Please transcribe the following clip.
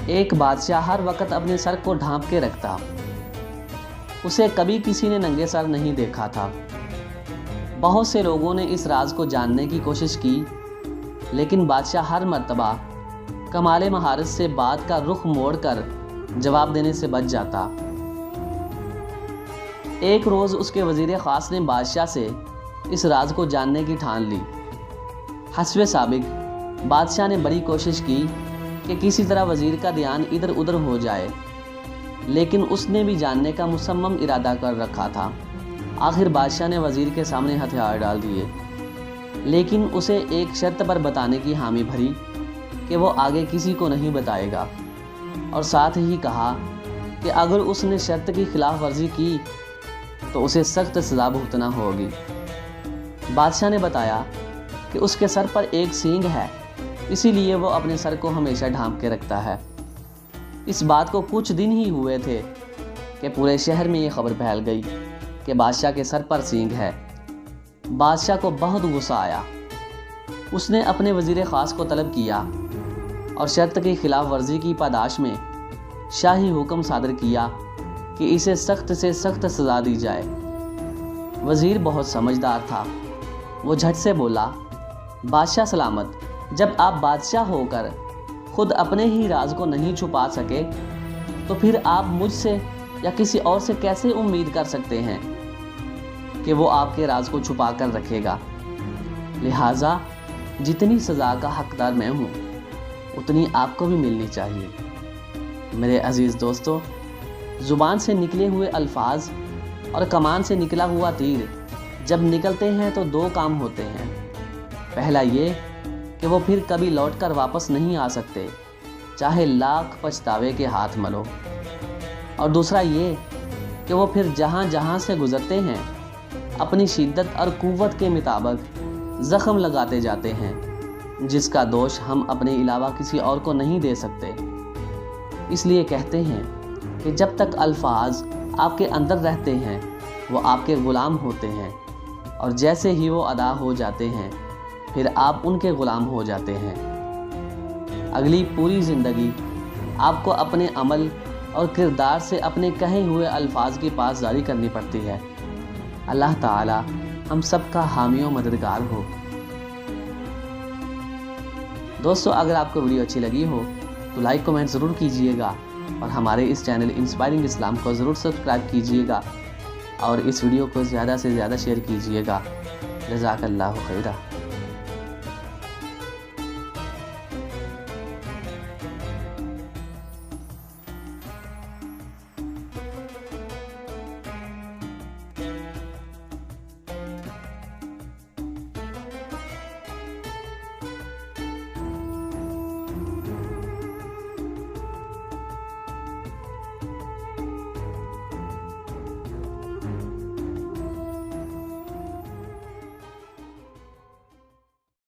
ایک بادشاہ ہر وقت اپنے سر کو ڈھانپ کے رکھتا۔ اسے کبھی کسی نے ننگے سر نہیں دیکھا تھا۔ بہت سے لوگوں نے اس راز کو جاننے کی کوشش کی، لیکن بادشاہ ہر مرتبہ کمال مہارت سے بات کا رخ موڑ کر جواب دینے سے بچ جاتا۔ ایک روز اس کے وزیر خاص نے بادشاہ سے اس راز کو جاننے کی ٹھان لی۔ حسب سابق بادشاہ نے بڑی کوشش کی کہ کسی طرح وزیر کا دھیان ادھر ادھر ہو جائے، لیکن اس نے بھی جاننے کا مصمم ارادہ کر رکھا تھا۔ آخر بادشاہ نے وزیر کے سامنے ہتھیار ڈال دیے، لیکن اسے ایک شرط پر بتانے کی حامی بھری کہ وہ آگے کسی کو نہیں بتائے گا، اور ساتھ ہی کہا کہ اگر اس نے شرط کی خلاف ورزی کی تو اسے سخت سزا بھگتنا ہوگی۔ بادشاہ نے بتایا کہ اس کے سر پر ایک سینگ ہے، اسی لیے وہ اپنے سر کو ہمیشہ ڈھانپ کے رکھتا ہے۔ اس بات کو کچھ دن ہی ہوئے تھے کہ پورے شہر میں یہ خبر پھیل گئی کہ بادشاہ کے سر پر سینگ ہے۔ بادشاہ کو بہت غصہ آیا۔ اس نے اپنے وزیر خاص کو طلب کیا اور شرط کی خلاف ورزی کی پاداش میں شاہی حکم صادر کیا کہ اسے سخت سے سخت سزا دی جائے۔ وزیر بہت سمجھدار تھا، وہ جھٹ سے بولا، بادشاہ سلامت، جب آپ بادشاہ ہو کر خود اپنے ہی راز کو نہیں چھپا سکے تو پھر آپ مجھ سے یا کسی اور سے کیسے امید کر سکتے ہیں کہ وہ آپ کے راز کو چھپا کر رکھے گا؟ لہٰذا جتنی سزا کا حقدار میں ہوں اتنی آپ کو بھی ملنی چاہیے۔ میرے عزیز دوستو، زبان سے نکلے ہوئے الفاظ اور کمان سے نکلا ہوا تیر جب نکلتے ہیں تو دو کام ہوتے ہیں۔ پہلا یہ کہ وہ پھر کبھی لوٹ کر واپس نہیں آ سکتے، چاہے لاکھ پچھتاوے کے ہاتھ ملو، اور دوسرا یہ کہ وہ پھر جہاں جہاں سے گزرتے ہیں اپنی شدت اور قوت کے مطابق زخم لگاتے جاتے ہیں، جس کا دوش ہم اپنے علاوہ کسی اور کو نہیں دے سکتے۔ اس لیے کہتے ہیں کہ جب تک الفاظ آپ کے اندر رہتے ہیں وہ آپ کے غلام ہوتے ہیں، اور جیسے ہی وہ ادا ہو جاتے ہیں پھر آپ ان کے غلام ہو جاتے ہیں۔ اگلی پوری زندگی آپ کو اپنے عمل اور کردار سے اپنے کہے ہوئے الفاظ کی پاسداری کرنی پڑتی ہے۔ اللہ تعالی ہم سب کا حامی و مددگار ہو۔ دوستو، اگر آپ کو ویڈیو اچھی لگی ہو تو لائک کمنٹ ضرور کیجئے گا، اور ہمارے اس چینل انسپائرنگ اسلام کو ضرور سبسکرائب کیجئے گا، اور اس ویڈیو کو زیادہ سے زیادہ شیئر کیجئے گا۔ جزاک اللہ خیرہ۔